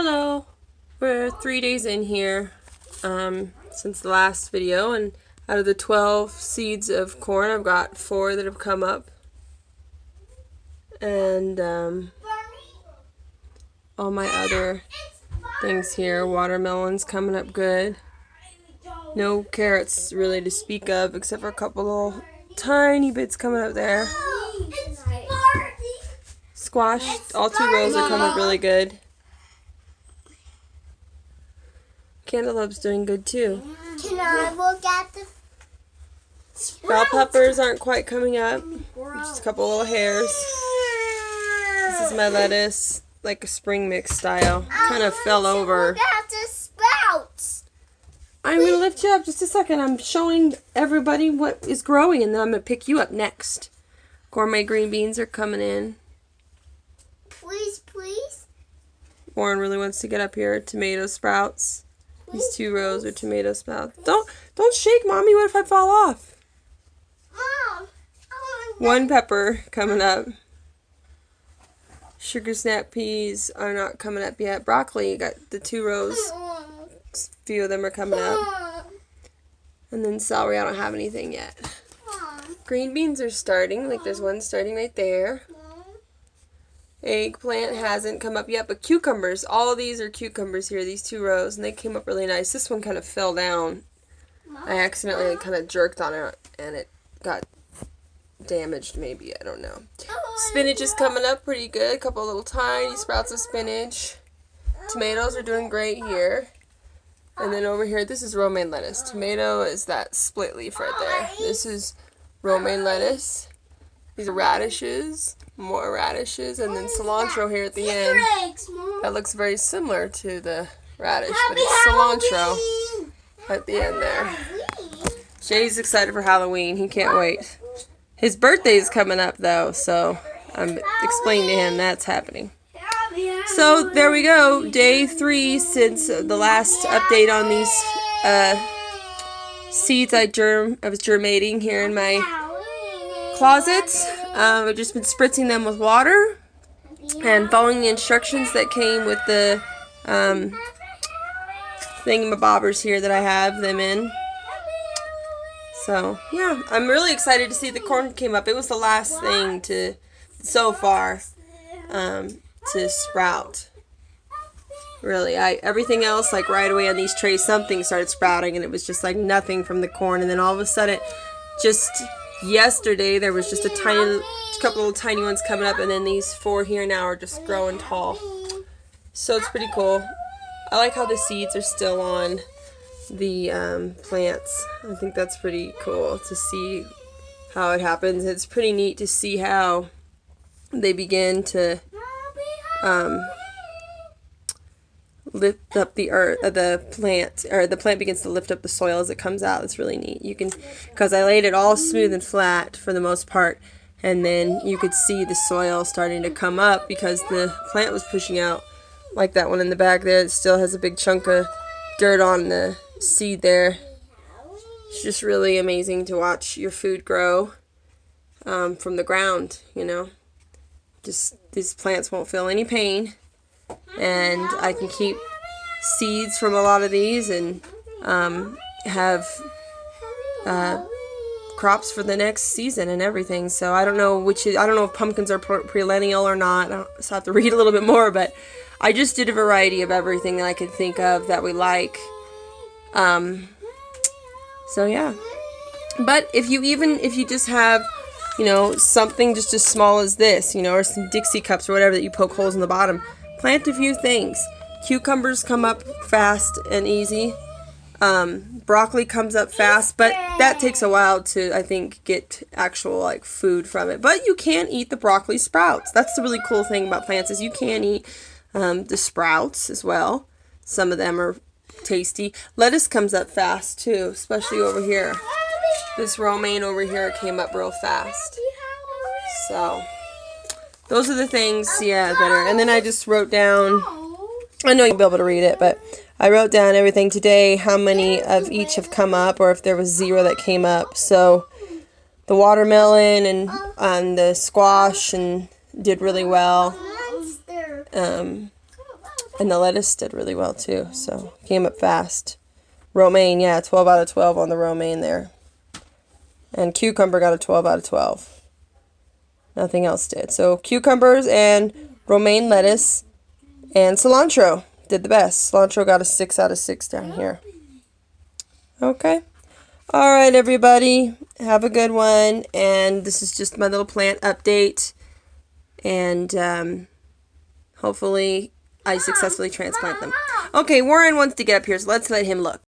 Hello! We're 3 days in here since the last video, and out of the 12 seeds of corn, I've got 4 that have come up. And all my other things here, watermelon's coming up good. No carrots really to speak of, except for a couple little tiny bits coming up there. Squash, all 2 rows are coming up really good. Cantaloupe's doing good too. Can I look at the Bell peppers aren't quite coming up. Just a couple little hairs. This is my lettuce, like a spring mix style. Kind of fell over. Look at the sprouts. I'm going to lift you up just a second. I'm showing everybody what is growing, and then I'm going to pick you up next. Gourmet green beans are coming in. Please, please. Warren really wants to get up here. Tomato sprouts. These 2 rows are tomato sprouts. Don't shake, Mommy. What if I fall off? Mom. 1 pepper coming up. Sugar snap peas are not coming up yet. Broccoli, got the 2 rows. A few of them are coming up. And then celery, I don't have anything yet. Green beans are starting. Like there's one starting right there. Eggplant hasn't come up yet, but cucumbers, all of these are cucumbers here, these 2 rows, and they came up really nice. This one kind of fell down. I accidentally kind of jerked on it, and it got damaged maybe, I don't know. Spinach is coming up pretty good, a couple little tiny sprouts of spinach. Tomatoes are doing great here. And then over here, this is romaine lettuce. Tomato is that split leaf right there. This is romaine lettuce. These are radishes. More radishes, and then cilantro here at the end. That looks very similar to the radish, but it's cilantro at the end there. Jay's excited for Halloween. He can't wait. His birthday is coming up, though, so I'm explaining to him that's happening. So there we go. Day 3 since the last update on these seeds I was germinating here in my closet. I've just been spritzing them with water and following the instructions that came with the thingamabobbers here that I have them in. So yeah, I'm really excited to see the corn came up. It was the last thing so far to sprout. Really, everything else, like right away on these trays, something started sprouting, and it was just like nothing from the corn, and then all of a sudden, just yesterday there was just a couple little tiny ones coming up, and then these 4 here now are just growing tall. So it's pretty cool. I like how the seeds are still on the plants. I think that's pretty cool to see how it happens. It's pretty neat to see how they begin to lift up the earth, the plant begins to lift up the soil as it comes out. It's really neat. You can, because I laid it all smooth and flat for the most part, and then you could see the soil starting to come up because the plant was pushing out. Like that one in the back there, it still has a big chunk of dirt on the seed there. It's just really amazing to watch your food grow from the ground, you know. Just these plants won't feel any pain. And I can keep seeds from a lot of these and have crops for the next season and everything. So I don't know if pumpkins are perennial or not. I have to read a little bit more, but I just did a variety of everything that I could think of that we like. So yeah. But if you just have, you know, something just as small as this, you know, or some Dixie cups or whatever that you poke holes in the bottom, plant a few things. Cucumbers come up fast and easy. Broccoli comes up fast, but that takes a while to, I think, get actual like food from it. But you can eat the broccoli sprouts. That's the really cool thing about plants, is you can eat the sprouts as well. Some of them are tasty. Lettuce comes up fast too, especially over here. This romaine over here came up real fast. So those are the things, yeah, that are. And then I just wrote down, I know you'll be able to read it, but I wrote down everything today, how many of each have come up, or if there was 0 that came up. So the watermelon and the squash and did really well. And the lettuce did really well too, so came up fast. Romaine, yeah, 12 out of 12 on the romaine there. And cucumber got a 12 out of 12. Nothing else did. So cucumbers and romaine lettuce and cilantro did the best. Cilantro got a 6 out of 6 down here. Okay. All right, everybody. Have a good one. And this is just my little plant update. And hopefully I successfully transplant them. Okay, Warren wants to get up here, so let's let him look.